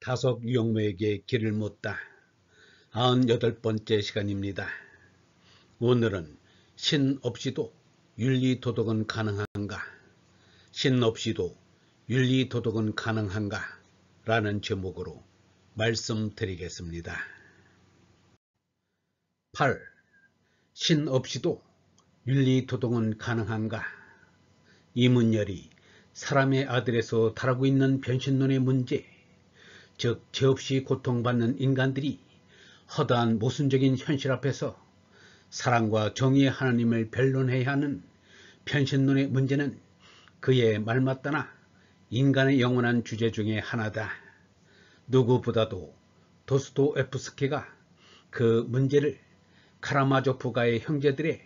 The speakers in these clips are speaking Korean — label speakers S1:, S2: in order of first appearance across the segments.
S1: 다섯 유형무에게 길을 묻다 98번째 시간입니다. 오늘은 신 없이도 윤리도덕은 가능한가? 신 없이도 윤리도덕은 가능한가? 라는 제목으로 말씀드리겠습니다. 8. 신 없이도 윤리도덕은 가능한가? 이문열이 사람의 아들에서 다루고 있는 변신론의 문제, 즉 죄 없이 고통받는 인간들이 허다한 모순적인 현실 앞에서 사랑과 정의의 하나님을 변론해야 하는 변신론의 문제는 그의 말맞다나 인간의 영원한 주제 중에 하나다. 누구보다도 도스토옙스키가 그 문제를 카라마조프가의 형제들의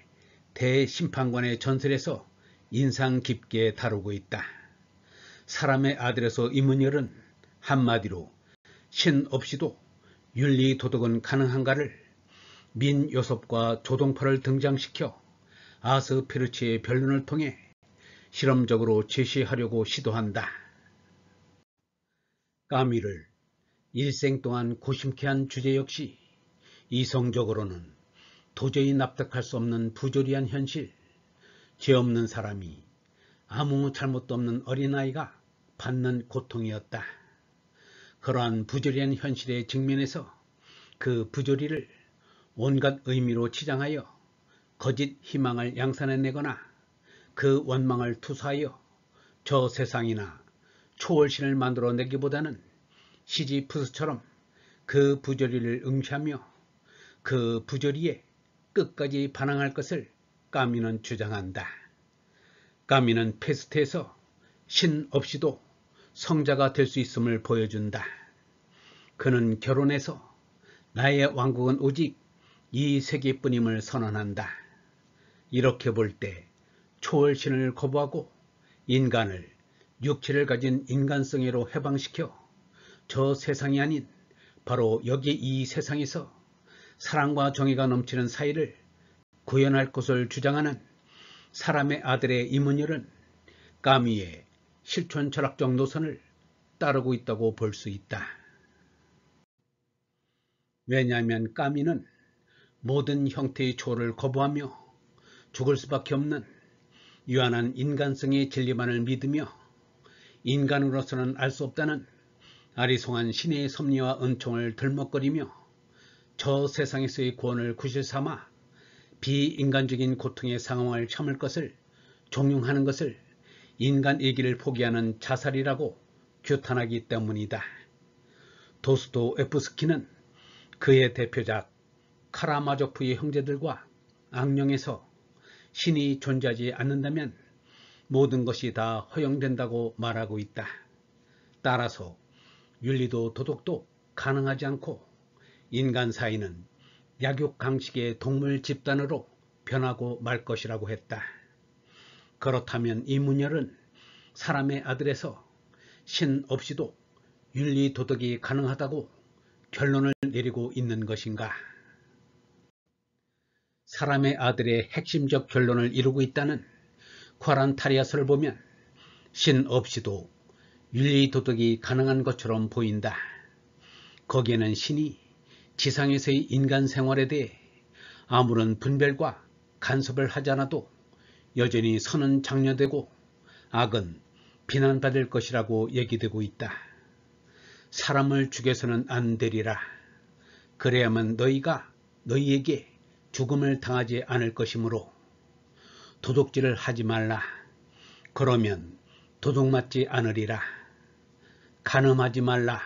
S1: 대심판관의 전설에서 인상 깊게 다루고 있다. 사람의 아들에서 이문열은 한마디로 신 없이도 윤리도덕은 가능한가를 민요섭과 조동파를 등장시켜 아스페르치의 변론을 통해 실험적으로 제시하려고 시도한다. 까미를 일생 동안 고심케 한 주제 역시 이성적으로는 도저히 납득할 수 없는 부조리한 현실, 죄 없는 사람이 아무 잘못도 없는 어린아이가 받는 고통이었다. 그러한 부조리한 현실에 직면해서 그 부조리를 온갖 의미로 치장하여 거짓 희망을 양산해내거나 그 원망을 투사하여 저 세상이나 초월신을 만들어내기보다는 시지프스처럼 그 부조리를 응시하며 그 부조리에 끝까지 반항할 것을 까미는 주장한다. 까미는 페스트에서 신 없이도 성자가 될 수 있음을 보여준다. 그는 결혼해서 나의 왕국은 오직 이 세계뿐임을 선언한다. 이렇게 볼 때 초월신을 거부하고 인간을 육체를 가진 인간성애로 해방시켜 저 세상이 아닌 바로 여기 이 세상에서 사랑과 정의가 넘치는 사회를 구현할 것을 주장하는 사람의 아들의 이문열은 까미의 실존 철학적 노선을 따르고 있다고 볼 수 있다. 왜냐하면 까미는 모든 형태의 초월을 거부하며 죽을 수밖에 없는 유한한 인간성의 진리만을 믿으며 인간으로서는 알 수 없다는 아리송한 신의 섭리와 은총을 들먹거리며 저 세상에서의 구원을 구실 삼아 비인간적인 고통의 상황을 참을 것을 종용하는 것을 인간 일기를 포기하는 자살이라고 규탄하기 때문이다. 도스토옙스키는 그의 대표작 카라마조프의 형제들과 악령에서 신이 존재하지 않는다면 모든 것이 다 허용된다고 말하고 있다. 따라서 윤리도 도덕도 가능하지 않고 인간 사회는 약육강식의 동물 집단으로 변하고 말 것이라고 했다. 그렇다면 이문열은 사람의 아들에서 신 없이도 윤리도덕이 가능하다고 결론을 내리고 있는 것인가? 사람의 아들의 핵심적 결론을 이루고 있다는 쿼란타리아서를 보면 신 없이도 윤리도덕이 가능한 것처럼 보인다. 거기에는 신이 지상에서의 인간 생활에 대해 아무런 분별과 간섭을 하지 않아도 여전히 선은 장려되고 악은 비난받을 것이라고 얘기되고 있다. 사람을 죽여서는 안 되리라. 그래야만 너희가 너희에게 죽음을 당하지 않을 것이므로 도둑질을 하지 말라. 그러면 도둑맞지 않으리라. 간음하지 말라.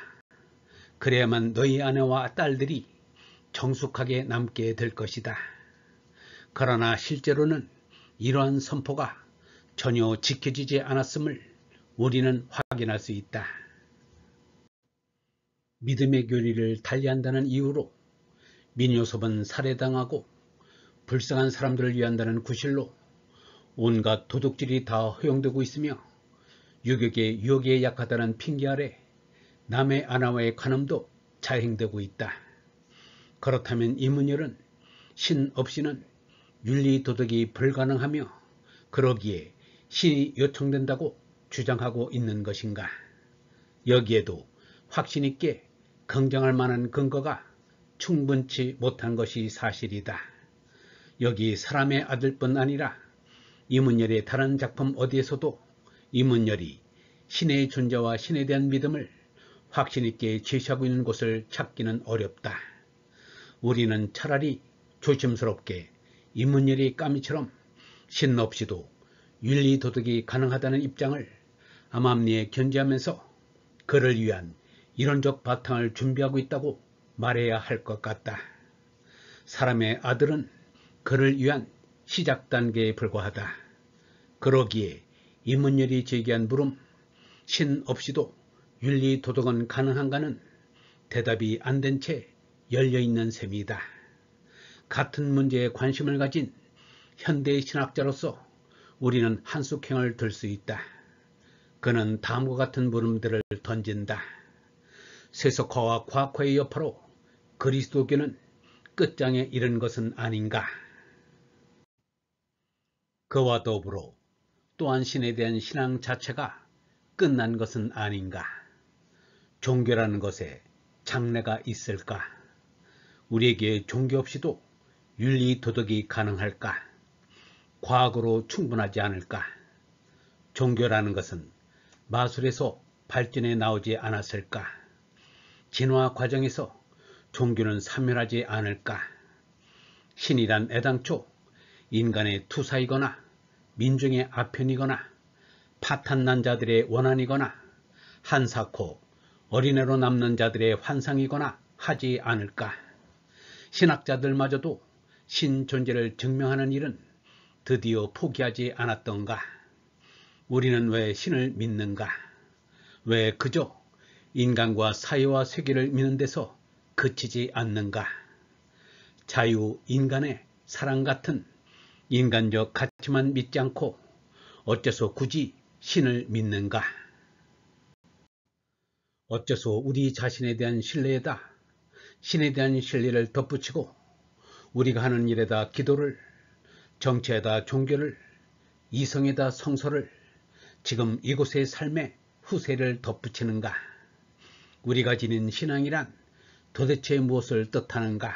S1: 그래야만 너희 아내와 딸들이 정숙하게 남게 될 것이다. 그러나 실제로는 이러한 선포가 전혀 지켜지지 않았음을 우리는 확인할 수 있다. 믿음의 교리를 달리한다는 이유로 민요섭은 살해당하고 불쌍한 사람들을 위한다는 구실로 온갖 도둑질이 다 허용되고 있으며 유격의 유혹에 약하다는 핑계 아래 남의 아내와의 간음도 자행되고 있다. 그렇다면 이문열은 신 없이는 윤리도덕이 불가능하며 그러기에 신이 요청된다고 주장하고 있는 것인가? 여기에도 확신 있게 긍정할 만한 근거가 충분치 못한 것이 사실이다. 여기 사람의 아들뿐 아니라 이문열의 다른 작품 어디에서도 이문열이 신의 존재와 신에 대한 믿음을 확신 있게 제시하고 있는 곳을 찾기는 어렵다. 우리는 차라리 조심스럽게 이문열의 까미처럼 신 없이도 윤리 도덕이 가능하다는 입장을 암암리에 견지하면서 그를 위한 이론적 바탕을 준비하고 있다고 말해야 할 것 같다. 사람의 아들은 그를 위한 시작 단계에 불과하다. 그러기에 이문열이 제기한 물음, 신 없이도 윤리 도덕은 가능한가는 대답이 안 된 채 열려있는 셈이다. 같은 문제에 관심을 가진 현대 신학자로서 우리는 한숙행을 들 수 있다. 그는 다음과 같은 물음들을 던진다. 세속화와 과학화의 여파로 그리스도교는 끝장에 이른 것은 아닌가? 그와 더불어 또한 신에 대한 신앙 자체가 끝난 것은 아닌가? 종교라는 것에 장래가 있을까? 우리에게 종교 없이도 윤리 도덕이 가능할까? 과학으로 충분하지 않을까? 종교라는 것은 마술에서 발전해 나오지 않았을까? 진화 과정에서 종교는 사멸하지 않을까? 신이란 애당초 인간의 투사이거나 민중의 아편이거나 파탄난 자들의 원한이거나 한사코 어린애로 남는 자들의 환상이거나 하지 않을까? 신학자들마저도 신 존재를 증명하는 일은 드디어 포기하지 않았던가? 우리는 왜 신을 믿는가? 왜 그저 인간과 사회와 세계를 믿는 데서 그치지 않는가? 자유, 인간의 사랑 같은 인간적 가치만 믿지 않고 어째서 굳이 신을 믿는가? 어째서 우리 자신에 대한 신뢰에다 신에 대한 신뢰를 덧붙이고 우리가 하는 일에다 기도를, 정치에다 종교를, 이성에다 성서를, 지금 이곳의 삶에 후세를 덧붙이는가? 우리가 지닌 신앙이란 도대체 무엇을 뜻하는가?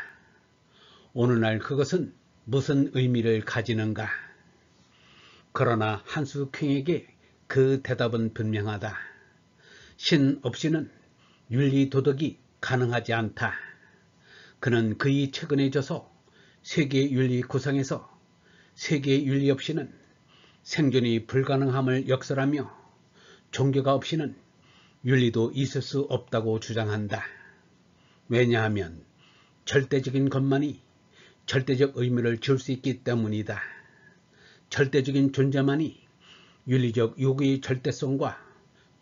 S1: 오늘날 그것은 무슨 의미를 가지는가? 그러나 한숙행에게 그 대답은 분명하다. 신 없이는 윤리 도덕이 가능하지 않다. 그는 그의 최근에 져서 세계 윤리 구상에서 세계 윤리 없이는 생존이 불가능함을 역설하며 종교가 없이는 윤리도 있을 수 없다고 주장한다. 왜냐하면 절대적인 것만이 절대적 의미를 줄 수 있기 때문이다. 절대적인 존재만이 윤리적 요구의 절대성과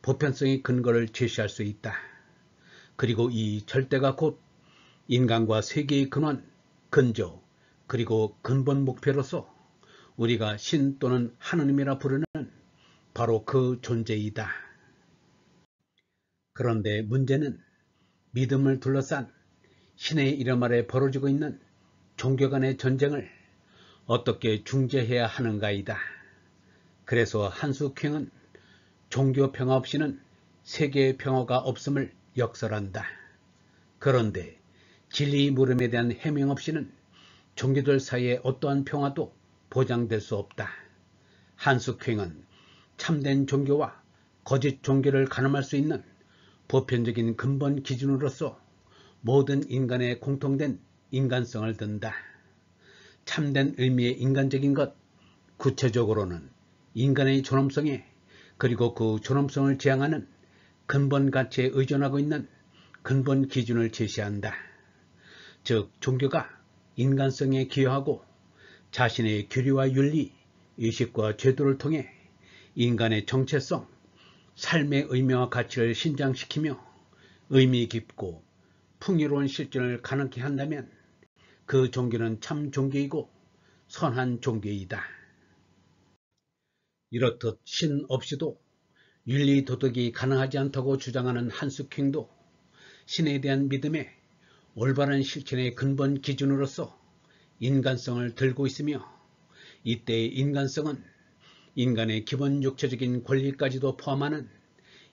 S1: 보편성의 근거를 제시할 수 있다. 그리고 이 절대가 곧 인간과 세계의 근원, 근저, 그리고 근본 목표로서 우리가 신 또는 하느님이라 부르는 바로 그 존재이다. 그런데 문제는 믿음을 둘러싼 신의 이름 아래 벌어지고 있는 종교 간의 전쟁을 어떻게 중재해야 하는가이다. 그래서 한숙행은 종교 평화 없이는 세계의 평화가 없음을 역설한다. 그런데 진리의 물음에 대한 해명 없이는 종교들 사이의 어떠한 평화도 보장될 수 없다. 한숙행은 참된 종교와 거짓 종교를 가늠할 수 있는 보편적인 근본 기준으로서 모든 인간의 공통된 인간성을 든다. 참된 의미의 인간적인 것, 구체적으로는 인간의 존엄성에 그리고 그 존엄성을 지향하는 근본 가치에 의존하고 있는 근본 기준을 제시한다. 즉 종교가 인간성에 기여하고 자신의 규리와 윤리, 의식과 제도를 통해 인간의 정체성, 삶의 의미와 가치를 신장시키며 의미 깊고 풍요로운 실존을 가능케 한다면 그 종교는 참 종교이고 선한 종교이다. 이렇듯 신 없이도 윤리 도덕이 가능하지 않다고 주장하는 한숙행도 신에 대한 믿음의 올바른 실천의 근본 기준으로서 인간성을 들고 있으며 이때의 인간성은 인간의 기본 육체적인 권리까지도 포함하는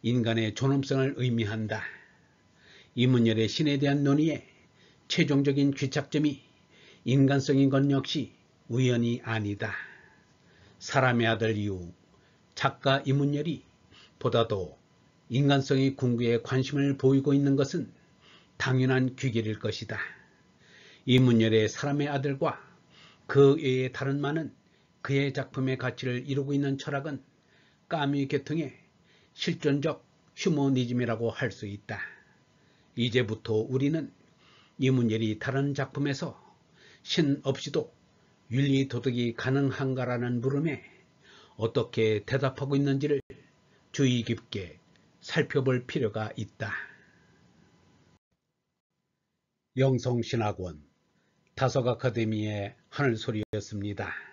S1: 인간의 존엄성을 의미한다. 이문열의 신에 대한 논의의 최종적인 귀착점이 인간성인 것 역시 우연이 아니다. 사람의 아들 이후 작가 이문열이 보다도 인간성의 궁극에 관심을 보이고 있는 것은 당연한 귀결일 것이다. 이문열의 사람의 아들과 그 외의 다른 많은 그의 작품의 가치를 이루고 있는 철학은 까뮤 계통의 실존적 휴머니즘이라고 할 수 있다. 이제부터 우리는 이문열이 다른 작품에서 신 없이도 윤리 도덕이 가능한가라는 물음에 어떻게 대답하고 있는지를 주의 깊게 살펴볼 필요가 있다. 영성신학원 다속 아카데미의 하늘소리였습니다.